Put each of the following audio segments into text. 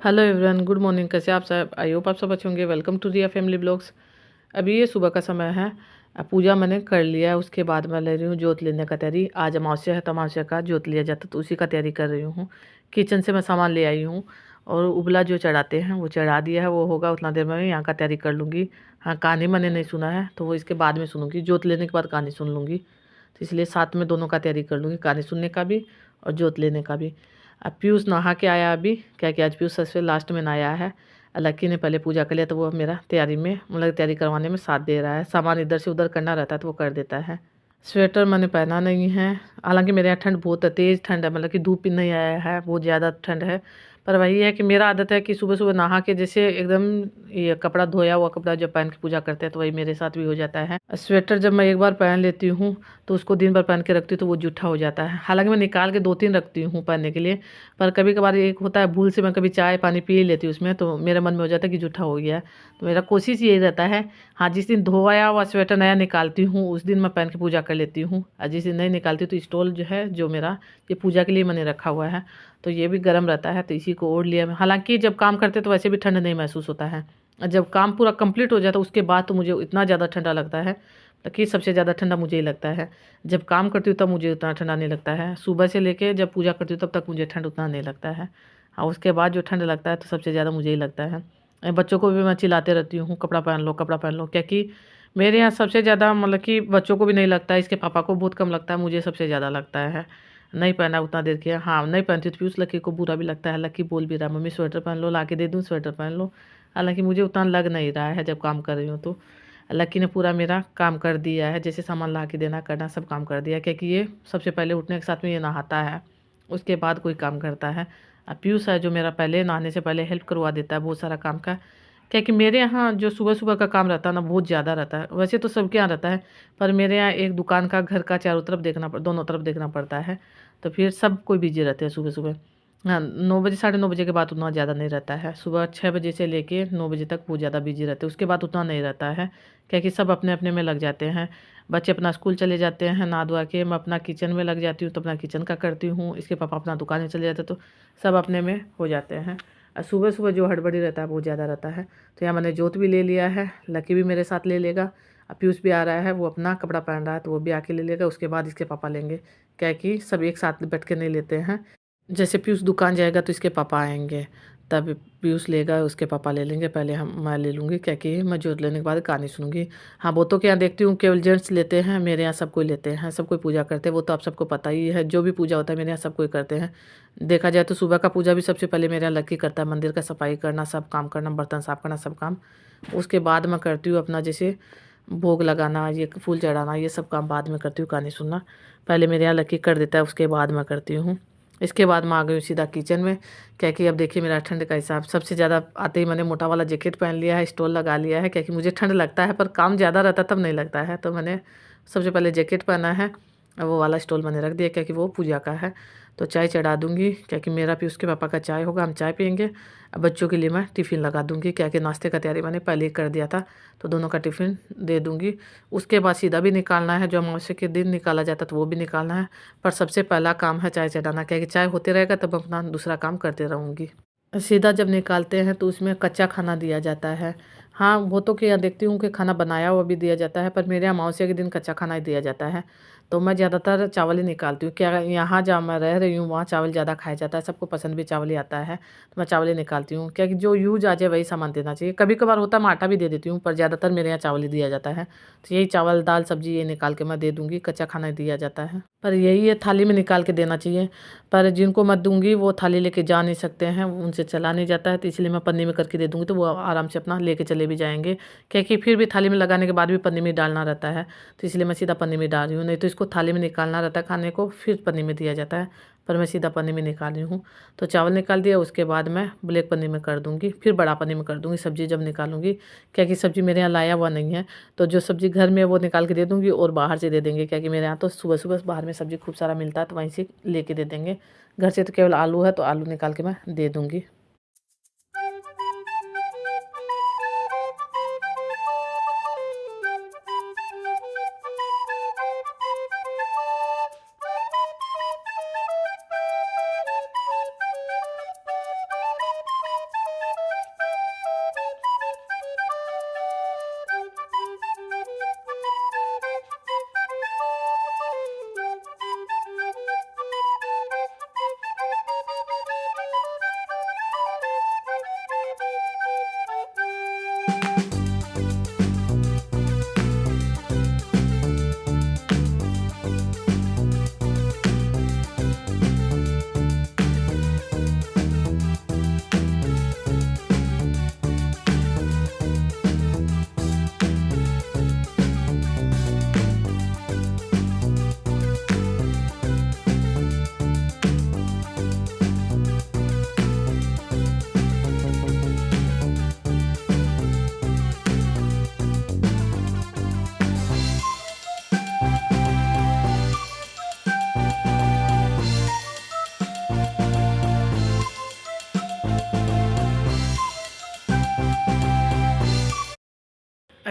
Hello everyone, good morning. कैसे आप सब? आई होप आप सब अच्छे होंगे। Welcome to Riya family blogs. अभी ये सुबह का समय है। पूजा मैंने कर लिया है। उसके बाद मैं ले रही हूँ जोत लेने का तैयारी। आज अमावस्या है तो अमावस्या का जोत लिया जाता तो उसी का तैयारी कर रही हूँ। किचन से मैं सामान ले आई हूँ और उबला जो चढ़ाते हैं वो चढ़ा दिया है। वो होगा उतना देर में यहाँ का तैयारी कर लूँगी। हाँ, कहानी मैंने नहीं सुना है तो वो इसके बाद में सुनूँगी। जोत लेने के बाद कहानी सुन लूँगी, तो इसलिए साथ में दोनों का तैयारी कर लूँगी, कहानी सुनने का भी और जोत लेने का भी। अब पीयूष नहा के आया अभी, क्या कि आज पीयूष सबसे लास्ट में नहाया है। लक्की ने पहले पूजा कर लिया तो वो मेरा तैयारी में मतलब तैयारी करवाने में साथ दे रहा है। सामान इधर से उधर करना रहता है तो वो कर देता है। स्वेटर मैंने पहना नहीं है। हालांकि मेरे यहाँ ठंड बहुत है, तेज़ ठंड है, मतलब कि धूप भी नहीं आया है, बहुत ज़्यादा ठंड है। पर वही है कि मेरा आदत है कि सुबह सुबह नहा के जैसे एकदम ये कपड़ा धोया हुआ कपड़ा जब पहन के पूजा करते हैं तो वही मेरे साथ भी हो जाता है। स्वेटर जब मैं एक बार पहन लेती हूँ तो उसको दिन भर पहन के रखती हूँ तो वो जूठा हो जाता है। हालांकि मैं निकाल के 2-3 रखती हूँ पहनने के लिए, पर कभी कभार एक होता है भूल से मैं कभी चाय पानी पी लेती हूँ उसमें, तो मेरे मन में हो जाता है कि जूठा हो गया है। तो मेरा कोशिश यही रहता है, हाँ, जिस दिन धोया हुआ स्वेटर नया निकालती हूँ उस दिन मैं पहन के पूजा कर लेती हूँ। और जिस दिन नहीं निकालती तो स्टॉल जो है जो मेरा ये पूजा के लिए मैंने रखा हुआ है तो ये भी गर्म रहता है तो इसी को ओढ़ लिया मैं। हालांकि जब काम करते तो वैसे भी ठंड नहीं महसूस होता है। जब काम पूरा कंप्लीट हो जाता है उसके बाद तो मुझे इतना ज़्यादा ठंडा लगता है कि सबसे ज़्यादा ठंडा मुझे ही लगता है। जब काम करती हूँ तब मुझे उतना ठंडा नहीं लगता है। सुबह से लेके जब पूजा करती हूँ तब तक मुझे ठंड उतना नहीं लगता है। हाँ, उसके बाद जो ठंड लगता है तो सबसे ज़्यादा मुझे ही लगता है। बच्चों को भी मैं चिल्लाते रहती हूँ कपड़ा पहन लो कपड़ा पहन लो, क्या कि मेरे यहाँ सबसे ज़्यादा मतलब कि बच्चों को भी नहीं लगता है, इसके पापा को बहुत कम लगता है, मुझे सबसे ज़्यादा लगता है। नहीं पहना उतना देर किया, हाँ नहीं पहनती तो पीयूष लकी को बुरा भी लगता है। लकी बोल भी रहा है मम्मी स्वेटर पहन लो, ला के दे दूँ स्वेटर पहन लो। हालांकि मुझे उतना लग नहीं रहा है जब काम कर रही हूँ तो। लकी ने पूरा मेरा काम कर दिया है, जैसे सामान ला के देना करना सब काम कर दिया, क्योंकि ये सबसे पहले उठने के साथ में ये नहाता है, उसके बाद कोई काम करता है। पीयूष है जो मेरा पहले नहाने से पहले हेल्प करवा देता है बहुत सारा काम का। क्या कि मेरे यहाँ जो सुबह सुबह का काम रहता है ना बहुत ज़्यादा रहता है, वैसे तो सबके यहाँ रहता है, पर मेरे यहाँ एक दुकान का घर का चारों तरफ दोनों तरफ देखना पड़ता है, तो फिर सब कोई बिजी रहते हैं सुबह सुबह। हाँ, 9 बजे 9:30 के बाद उतना ज़्यादा नहीं रहता है। सुबह 6 बजे से लेके 9 बजे तक बहुत ज़्यादा बिजी रहते हैं, उसके बाद उतना नहीं रहता है, क्योंकि सब अपने अपने में लग जाते हैं। बच्चे अपना स्कूल चले जाते हैं नहा धोआ के, मैं अपना किचन में लग जाती हूँ तो अपना किचन का करती हूँ, इसके पापा अपना दुकान में चले जाते हैं तो सब अपने में हो जाते हैं। और सुबह सुबह जो हड़बड़ी रहता है बहुत ज़्यादा रहता है। तो यहाँ मैंने जोत भी ले लिया है, लकी भी मेरे साथ ले लेगा। अब पीयूष भी आ रहा है, वो अपना कपड़ा पहन रहा है तो वो भी आके ले लेगा, उसके बाद इसके पापा लेंगे। क्या कि सब एक साथ बैठ के नहीं लेते हैं, जैसे पीयूष दुकान जाएगा तो इसके पापा आएंगे, तब पीयूष लेगा उसके पापा ले लेंगे, पहले हम मैं ले लूँगी, क्या कि मैं जोत लेने के बाद कहानी सुनूंगी। हाँ, बहुतों के यहाँ देखती हूँ केवल जेंट्स लेते हैं, मेरे यहाँ सब कोई लेते हैं, सब कोई पूजा करते हैं, वो तो आप सबको पता ही है, जो भी पूजा होता है मेरे यहाँ सब कोई करते हैं। देखा जाए तो सुबह का पूजा भी सबसे पहले मेरे यहाँ लकी करता है, मंदिर का सफाई करना, सब काम करना, बर्तन साफ करना, सब काम उसके बाद मैं करती हूँ। अपना जैसे भोग लगाना, ये फूल चढ़ाना, ये सब काम बाद में करती हूँ, कहानी सुनना पहले मेरे यहाँ लकी कर देता है, उसके बाद मैं करती हूँ। इसके बाद मैं आ गई हूँ सीधा किचन में, क्या कि अब देखिए मेरा ठंड का हिसाब, सबसे ज़्यादा आते ही मैंने मोटा वाला जैकेट पहन लिया है, स्टोल लगा लिया है, क्या कि मुझे ठंड लगता है पर काम ज़्यादा रहता तब नहीं लगता है, तो मैंने सबसे पहले जैकेट पहना है। वो वाला स्टोल मैंने रख दिया क्या कि वो पूजा का है। तो चाय चढ़ा दूँगी, क्या कि मेरा भी उसके पापा का चाय होगा, हम चाय पियेंगे। अब बच्चों के लिए मैं टिफ़िन लगा दूँगी, क्या कि नाश्ते का तैयारी मैंने पहले ही कर दिया था, तो दोनों का टिफ़िन दे दूँगी। उसके बाद सीधा भी निकालना है, जो अमावस्या के दिन निकाला जाता है तो वो भी निकालना है, पर सबसे पहला काम है चाय चढ़ाना, क्या कि चाय होते रहेगा तब अपना दूसरा काम करते रहूँगी। सीधा जब निकालते हैं तो उसमें कच्चा खाना दिया जाता है। हाँ, बहुतों के यहाँ देखती हूँ कि खाना बनाया हुआ भी दिया जाता है, पर मेरे यहाँ अमावस्या के दिन कच्चा खाना ही दिया जाता है, तो मैं ज़्यादातर चावल ही निकालती हूँ। क्या यहाँ जहाँ मैं रह रही हूँ वहाँ चावल ज़्यादा खाया जाता है, सबको पसंद भी चावल ही आता है, तो मैं चावल ही निकालती हूँ, क्या कि जो यूज आ जाए वही सामान देना चाहिए। कभी कभार होता है मैं आटा भी दे देती हूँ, पर ज़्यादातर मेरे यहाँ चावल ही दिया जाता है, तो यही चावल दाल सब्जी ये निकाल के मैं दे दूँगी, कच्चा खाना ही दिया जाता है, पर यही है थाली में निकाल के देना चाहिए। पर जिनको मैं दूँगी वो थाली लेके जा नहीं सकते हैं, उनसे चला नहीं जाता है, तो इसलिए मैं पन्नी में करके दे दूँगी तो वो आराम से अपना लेके चले भी जाएँगे, क्योंकि फिर भी थाली में लगाने के बाद भी पन्नी में डालना रहता है, तो इसलिए मैं सीधा पन्नी में डाल रही हूँ, नहीं तो इसको थाली में निकालना रहता है खाने को फिर पन्नी में दिया जाता है, पर मैं सीधा पन्नी में निकाल रही हूँ। तो चावल निकाल दिया, उसके बाद मैं ब्लैक पन्नी में कर दूँगी, फिर बड़ा पन्नी में कर दूँगी सब्ज़ी जब निकालूँगी, क्या कि सब्ज़ी मेरे यहाँ लाया हुआ नहीं है, तो जो सब्ज़ी घर में वो निकाल के दे दूँगी और बाहर से दे देंगे, क्या कि मेरे यहाँ तो सुबह सुबह बाहर में सब्ज़ी खूब सारा मिलता है तो वहीं से लेके दे देंगे। घर से तो केवल आलू है तो आलू निकाल के मैं दे दूँगी।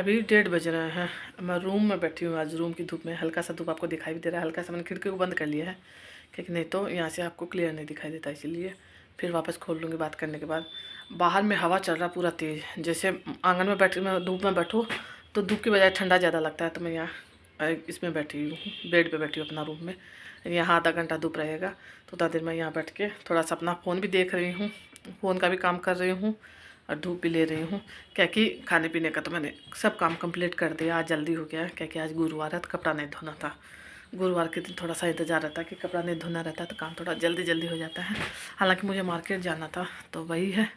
अभी 1:30 बज रहे हैं। मैं रूम में बैठी हूँ। आज रूम की धूप में हल्का सा धूप आपको दिखाई भी दे रहा है। हल्का सा मैंने खिड़की को बंद कर लिया है क्योंकि नहीं तो यहाँ से आपको क्लियर नहीं दिखाई देता, इसीलिए फिर वापस खोल लूँगी बात करने के बाद। बाहर में हवा चल रहा पूरा तेज़। जैसे आंगन में बैठी मैं धूप में बैठूँ तो धूप की बजाय ठंडा ज़्यादा लगता है, तो मैं यहाँ इसमें बैठी हूँ, बेड पर बैठी हूँ अपना रूम में। यहाँ आधा घंटा धूप रहेगा तो उतना देर मैं यहाँ बैठ के थोड़ा सा अपना फ़ोन भी देख रही हूँ, फ़ोन का भी काम कर रही हूँ और धूप भी ले रही हूँ। क्या कि खाने पीने का तो मैंने सब काम कंप्लीट कर दिया। आज जल्दी हो गया क्या कि आज गुरुवार है तो कपड़ा नहीं धोना था। गुरुवार के दिन थोड़ा सा इंतज़ार रहता है कि कपड़ा नहीं धोना रहता है तो काम थोड़ा जल्दी जल्दी हो जाता है। हालांकि मुझे मार्केट जाना था तो वही है,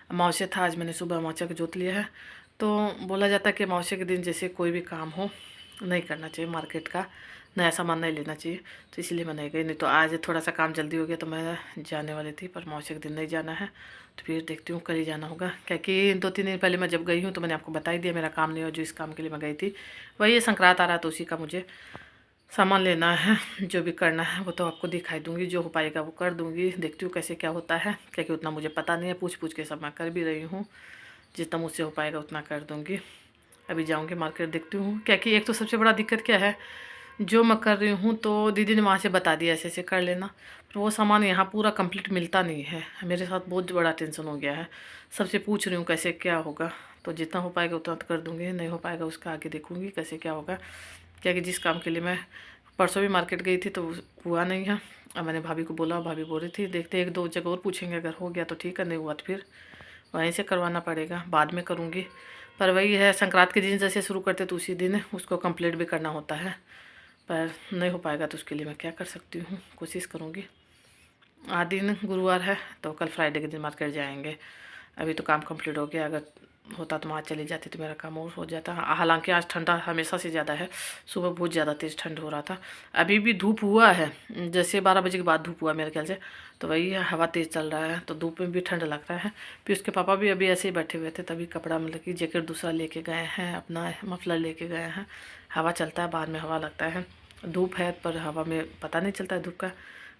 अमावस्या था आज। मैंने सुबह अमावस्या को जोत लिया है। तो बोला जाता है कि अमावस्या के दिन जैसे कोई भी काम हो नहीं करना चाहिए, मार्केट का नया सामान नहीं लेना चाहिए, तो इसलिए मैं नहीं गई। नहीं तो आज थोड़ा सा काम जल्दी हो गया तो मैं जाने वाली थी, पर अमावस्या के दिन नहीं जाना है तो फिर देखती हूँ कल ही जाना होगा। क्या कि 2-3 दिन पहले मैं जब गई हूँ तो मैंने आपको बता ही दिया मेरा काम नहीं हुआ, जो इस काम के लिए मैं गई थी वही संक्रांत आ रहा है तो उसी का मुझे सामान लेना है। जो भी करना है वो तो आपको दिखाई दूँगी, जो हो पाएगा वो कर दूँगी। देखती हूँ कैसे क्या होता है, क्योंकि उतना मुझे पता नहीं है। पूछ पूछ के सब मैं कर भी रही हूँ, जितना मुझसे हो पाएगा उतना कर दूँगी। अभी जाऊँगी मार्केट, देखती हूँ। क्या कि एक तो सबसे बड़ा दिक्कत क्या है, जो मैं कर रही हूँ तो दीदी ने वहाँ से बता दिया ऐसे ऐसे कर लेना, पर वो सामान यहाँ पूरा कंप्लीट मिलता नहीं है। मेरे साथ बहुत बड़ा टेंशन हो गया है। सबसे पूछ रही हूँ कैसे क्या होगा, तो जितना हो पाएगा उतना तो कर दूँगी, नहीं हो पाएगा उसका आगे देखूँगी कैसे क्या होगा। क्या कि जिस काम के लिए मैं परसों भी मार्केट गई थी तो हुआ नहीं है। अब मैंने भाभी को बोला, भाभी बोल रही थी देखते 1-2 जगह और पूछेंगे, अगर हो गया तो ठीक है, नहीं हुआ तो फिर वहीं से करवाना पड़ेगा, बाद में करूँगी। पर वही है, संक्रांत के दिन जैसे शुरू करते तो उसी दिन उसको कंप्लीट भी करना होता है, पर नहीं हो पाएगा तो उसके लिए मैं क्या कर सकती हूँ, कोशिश करूँगी। आज दिन गुरुवार है तो कल फ्राइडे के दिन मार्केट जाएंगे। अभी तो काम कंप्लीट हो गया, अगर होता तो मैं आज चली जाती तो मेरा काम और हो जाता। हालांकि आज ठंडा हमेशा से ज़्यादा है, सुबह बहुत ज़्यादा तेज़ ठंड हो रहा था। अभी भी धूप हुआ है, जैसे 12 बजे के बाद धूप हुआ मेरे ख्याल से, तो वही है, हवा तेज़ चल रहा है तो धूप में भी ठंड लग रहा है। फिर उसके पापा भी अभी ऐसे ही बैठे हुए थे, तभी कपड़ा मतलब कि जैकेट दूसरा लेके गए हैं, अपना मफलर लेके गए हैं। हवा चलता है, बाहर में हवा लगता है, धूप है पर हवा में पता नहीं चलता है धूप का।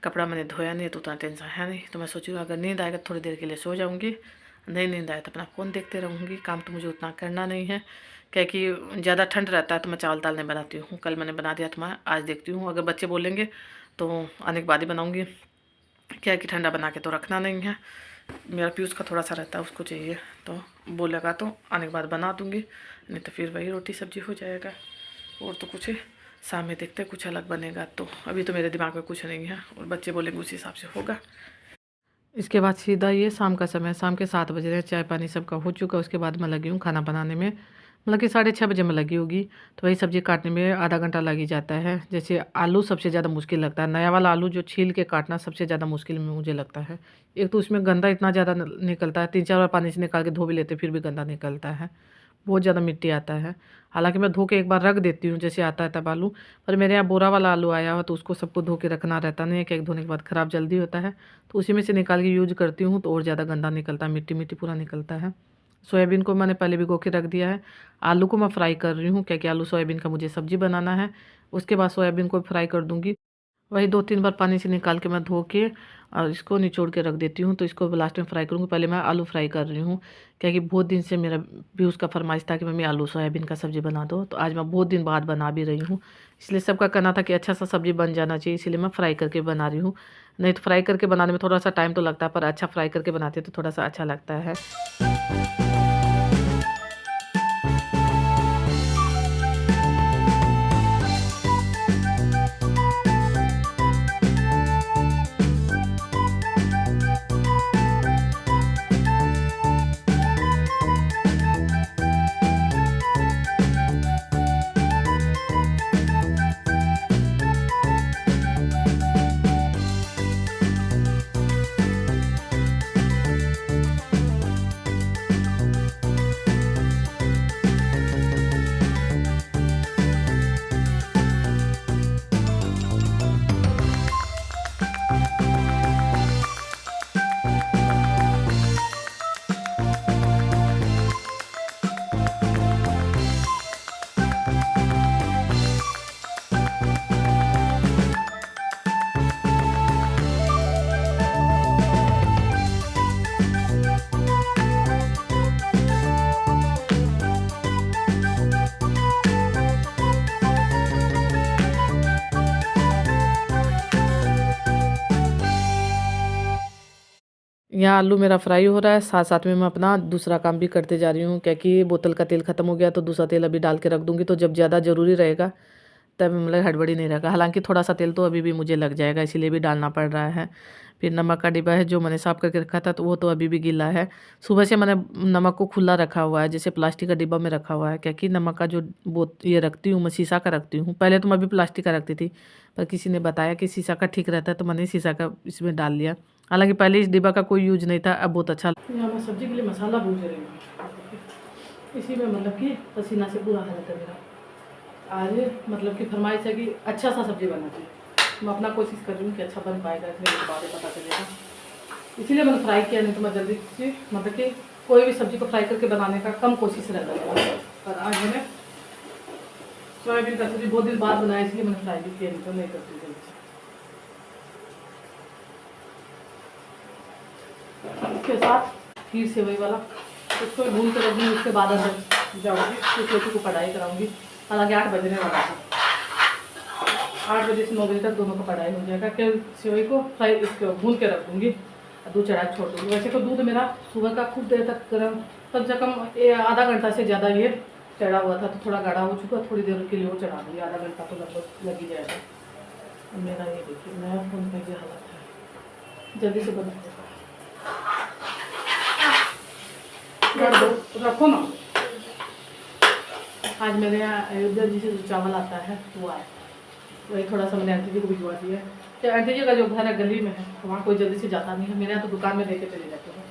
कपड़ा मैंने धोया नहीं है तो उतना टेंशन है नहीं। तो मैं सोची अगर नींद आएगा थोड़ी देर के लिए सो जाऊँगी, नहीं नींद आए तो अपना फ़ोन देखते रहूँगी। काम तो मुझे उतना करना नहीं है, क्या कि ज़्यादा ठंड रहता है तो मैं चावल दाल नहीं बनाती हूँ। कल मैंने बना दिया तो मैं आज देखती हूँ, अगर बच्चे बोलेंगे तो आने के बाद ही बनाऊँगी। क्या कि ठंडा बना के तो रखना नहीं है। मेरा पीयूष का थोड़ा सा रहता है, उसको चाहिए, तो बोलेगा तो आने के बाद बना दूँगी, नहीं तो फिर वही रोटी सब्जी हो जाएगा। और तो कुछ शाम में देखते कुछ अलग बनेगा। तो अभी तो मेरे दिमाग में कुछ नहीं है, और बच्चे बोलेंगे उसी हिसाब से होगा। इसके बाद सीधा ये शाम का समय, शाम के 7 बज रहे हैं, चाय पानी सबका हो चुका। उसके बाद मैं लगी हूँ खाना बनाने में, मतलब कि 6:30 बजे में लगी होगी। तो वही सब्ज़ी काटने में आधा घंटा लग ही जाता है। जैसे आलू सबसे ज़्यादा मुश्किल लगता है, नया वाला आलू जो छील के काटना सबसे ज़्यादा मुश्किल में मुझे लगता है। एक तो उसमें गंदा इतना ज़्यादा निकलता है, 3-4 बार पानी से निकाल के धो भी लेते फिर भी गंदा निकलता है, बहुत ज़्यादा मिट्टी आता है। हालांकि मैं धो के एक बार रख देती हूँ जैसे आता है तब आलू, पर मेरे यहाँ बोरा वाला आलू आया हो तो उसको सबको धो के रखना रहता नहीं है, कि एक धोने के बाद ख़राब जल्दी होता है, तो उसी में से निकाल के यूज करती हूँ तो और ज़्यादा गंदा निकलता है, मिट्टी मिट्टी पूरा निकलता है। सोयाबीन को मैंने पहले भिगो के रख दिया है। आलू को मैं फ्राई कर रही हूँ, क्योंकि आलू सोयाबीन का मुझे सब्जी बनाना है। उसके बाद सोयाबीन को फ्राई कर दूँगी। वही 2-3 बार पानी से निकाल के मैं धो के और इसको निचोड़ के रख देती हूँ, तो इसको लास्ट में फ्राई करूँगी। पहले मैं आलू फ्राई कर रही हूँ, क्योंकि बहुत दिन से मेरा भी उसका फरमाइश था कि मम्मी आलू सोयाबीन का सब्ज़ी बना दो, तो आज मैं बहुत दिन बाद बना भी रही हूँ। इसलिए सबका कहना था कि अच्छा सा सब्ज़ी बन जाना चाहिए, इसलिए मैं फ्राई करके बना रही हूँ। नहीं तो फ्राई करके बनाने में थोड़ा सा टाइम तो लगता है, पर अच्छा फ्राई करके बनाते तो थोड़ा सा अच्छा लगता है। यहाँ आलू मेरा फ्राई हो रहा है, साथ साथ में मैं अपना दूसरा काम भी करते जा रही हूँ, क्योंकि बोतल का तेल ख़त्म हो गया तो दूसरा तेल अभी डाल के रख दूँगी, तो जब ज़्यादा ज़रूरी रहेगा तब मतलब हड़बड़ी नहीं रहेगा। हालांकि थोड़ा सा तेल तो अभी भी मुझे लग जाएगा, इसीलिए भी डालना पड़ रहा है। फिर नमक का डिब्बा है जो मैंने साफ़ करके रखा था, तो वो तो अभी भी गीला है। सुबह से मैंने नमक को खुला रखा हुआ है, जैसे प्लास्टिक का डिब्बा में रखा हुआ है, क्योंकि नमक का जो ये रखती हूँ मैं शीशा का रखती हूँ। पहले तो मैं भी प्लास्टिक का रखती थी, पर किसी ने बताया कि शीशा का ठीक रहता है, तो मैंने शीशा का इसमें डाल लिया। हालांकि पहले इस डिब्बा का कोई यूज नहीं था, अब बहुत अच्छा। यहाँ मैं सब्जी के लिए मसाला भून रही हूँ, इसी में मतलब कि पसीना से पूरा हालत है मेरा। आज मतलब कि फरमाइश है कि अच्छा सा सब्जी बना चाहिए। मैं अपना कोशिश कर रही हूँ कि अच्छा बन पाएगा, इसलिए मुझे बाद में पता चलेगा, इसीलिए मैंने फ्राई किया। नहीं तो मैं जल्दी से मतलब कि कोई भी सब्जी को फ्राई करके बनाने का कम कोशिश रहता है, पर आज मैंने सोयाबीन का सब्जी बहुत दिन बाद बनाया, इसलिए मैंने फ्राई भी किया, नहीं तो नहीं करती जल्दी से। इसके साथ खीर सेवई वाला उसको भून कर रखूँगी, उसके बाद अंदर जाऊँगी, फिर बेटी को पढ़ाई कराऊँगी। हालांकि 8 बजने वाला था, 8 बजे से 9 बजे तक दोनों का पढ़ाई हो जाएगा। फिर सेवई को फ्राई इसको भून के रख दूँगी, दूध चढ़ा छोड़ दूँगी। वैसे तो दूध मेरा सुबह का खूब देर तक गर्म, कम से कम आधा घंटा से ज़्यादा ये चढ़ा हुआ था, तो थोड़ा गाढ़ा हो चुका, थोड़ी देर के लिए वो चढ़ा दूँगी, आधा घंटा तो लगभग लग ही जाएगा। मेरा ये देखिए नया फोन में ये हालत है, जल्दी से बना देगा। रखो ना। आज मेरे यहाँ अयोध्या जी से जो चावल आता है वो आया, वही थोड़ा सा मैंने आंटी जी को भिजवा दिया है। तो आंटी जी का जो घर है गली में है, तो वहाँ कोई जल्दी से जाता नहीं है, मेरे यहाँ तो दुकान में लेके चले जाते हैं।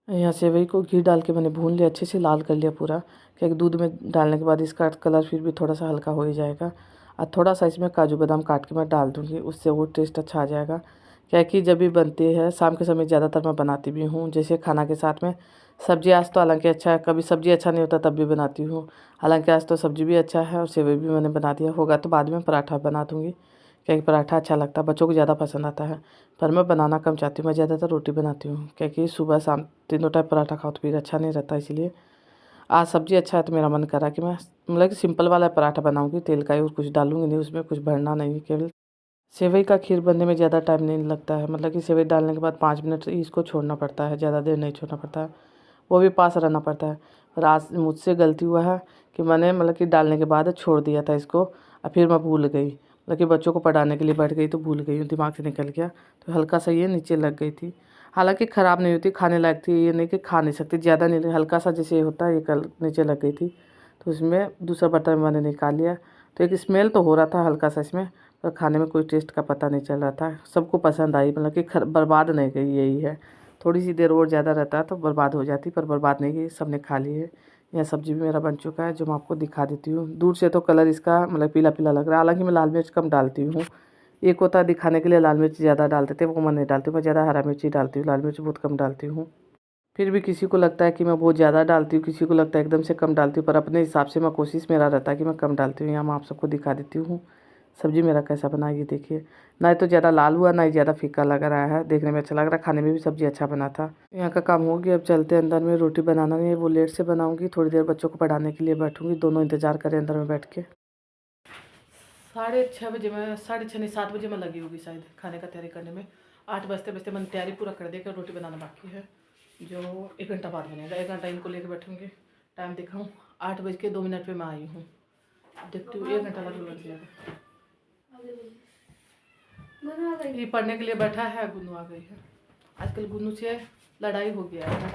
यहाँ सेवई को घी डाल के मैंने भून लिया, अच्छे से लाल कर लिया पूरा, क्योंकि दूध में डालने के बाद इसका कलर फिर भी थोड़ा सा हल्का हो ही जाएगा। और थोड़ा सा इसमें काजू बादाम काट के मैं डाल दूँगी, उससे वो टेस्ट अच्छा आ जाएगा। क्योंकि जब भी बनती है शाम के समय ज़्यादातर मैं बनाती भी हूँ, जैसे खाना के साथ में सब्जी। आज तो हालांकि अच्छा है, कभी सब्जी अच्छा नहीं होता तब भी बनाती हूँ, हालांकि आज तो सब्जी भी अच्छा है और सेवई भी मैंने बना दिया। होगा तो बाद में पराठा बना दूँगी, क्योंकि पराठा अच्छा लगता है, बच्चों को ज़्यादा पसंद आता है। पर मैं बनाना कम चाहती हूँ, मैं ज़्यादातर रोटी बनाती हूँ, क्योंकि सुबह शाम तीनों टाइम पराठा खाओ तो फिर अच्छा नहीं रहता। इसलिए आज सब्ज़ी अच्छा है तो मेरा मन करा कि मैं मतलब कि सिंपल वाला पराठा बनाऊँगी, तेल का ही, और कुछ डालूँगी नहीं उसमें, कुछ भरना नहीं। केवल सेवई का खीर बनने में ज़्यादा टाइम नहीं लगता है, मतलब कि सेवई डालने के बाद 5 मिनट इसको छोड़ना पड़ता है, ज़्यादा देर नहीं छोड़ना पड़ता है, वो भी पास रहना पड़ता है। और आज मुझसे गलती हुआ है कि मैंने मतलब कि डालने के बाद छोड़ दिया था इसको, और फिर मैं भूल गई, मतलब कि बच्चों को पढ़ाने के लिए बैठ गई तो भूल गई हूँ, दिमाग से निकल गया, तो हल्का सा ये नीचे लग गई थी। हालांकि ख़राब नहीं होती, खाने लायक थी, ये नहीं कि खा नहीं सकती, ज़्यादा नहीं, हल्का सा जैसे होता है ये कल नीचे लग गई थी। तो उसमें दूसरा बर्तन मैंने निकाल लिया, तो एक स्मेल तो हो रहा था हल्का सा इसमें, पर खाने में कोई टेस्ट का पता नहीं चल रहा था। सबको पसंद आई, मतलब कि बर्बाद नहीं गई, यही है। थोड़ी सी देर और ज़्यादा रहता तो बर्बाद हो जाती, पर बर्बाद नहीं गई, सब ने खा ली है। यह सब्ज़ी भी मेरा बन चुका है, जो मैं आपको दिखा देती हूँ। दूर से तो कलर इसका मतलब पीला पीला लग रहा है, हालांकि मैं लाल मिर्च कम डालती हूँ। एक होता है दिखाने के लिए लाल मिर्च ज़्यादा डाल देते हैं, वो मैं नहीं डालती हूँ। मैं ज़्यादा हरा मिर्च ही डालती हूँ, लाल मिर्च बहुत कम डालती हूँ। फिर भी किसी को लगता है कि मैं बहुत ज़्यादा डालती हूँ, किसी को लगता है एकदम से कम डालती हूँ, पर अपने हिसाब से मैं कोशिश मेरा रहता है कि मैं कम डालती हूँ। यहाँ मैं आप सबको दिखा देती हूँ सब्ज़ी मेरा कैसा बना, ये देखिए। ना तो ज़्यादा लाल हुआ, ना ही ज़्यादा फीका लग रहा है, देखने में अच्छा लग रहा है, खाने में भी सब्ज़ी अच्छा बना था। यहाँ का काम हो गया, अब चलते हैं अंदर में। रोटी बनाना नहीं है, वो लेट से बनाऊँगी, थोड़ी देर बच्चों को पढ़ाने के लिए बैठूँगी, दोनों इंतज़ार करें अंदर में बैठ के। 6:30 बजे मैं 6:30 नहीं 7 बजे मैं लगी होगी शायद खाने का तैयारी करने में। 8 बजते बजते मैंने तैयारी पूरा कर दिया कि रोटी बनाना बाकी है, जो 1 घंटा बाद बनेगा। 1 घंटा इनको लेकर बैठूँगी। टाइम दिखाऊँ, 8:02 पे मैं आई हूँ। देखती हूँ 1 घंटा लग जाएगा। ये पढ़ने के लिए बैठा है, गुन्नू आ गई है। आजकल गुन्नू से लड़ाई हो गया है,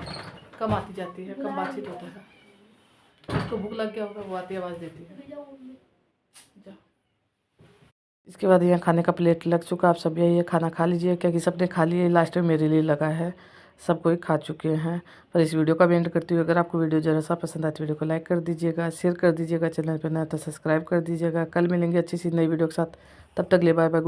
कम आती जाती है, कम बातचीत होता है। उसको भूख लग गया होगा, वो आती आवाज़ देती है। जा। इसके बाद यहाँ खाने का प्लेट लग चुका। आप सब यही खाना खा लीजिए, क्योंकि सबने खा लिया, लास्ट में मेरे लिए लगा है। सब कोई खा चुके हैं। पर इस वीडियो का भी एंड करती हूँ। अगर आपको वीडियो जरा सा पसंद आए तो वीडियो को लाइक कर दीजिएगा, शेयर कर दीजिएगा, चैनल पर नया तो सब्सक्राइब कर दीजिएगा। कल मिलेंगे अच्छी सी नई वीडियो के साथ, तब तक ले बाय बाय।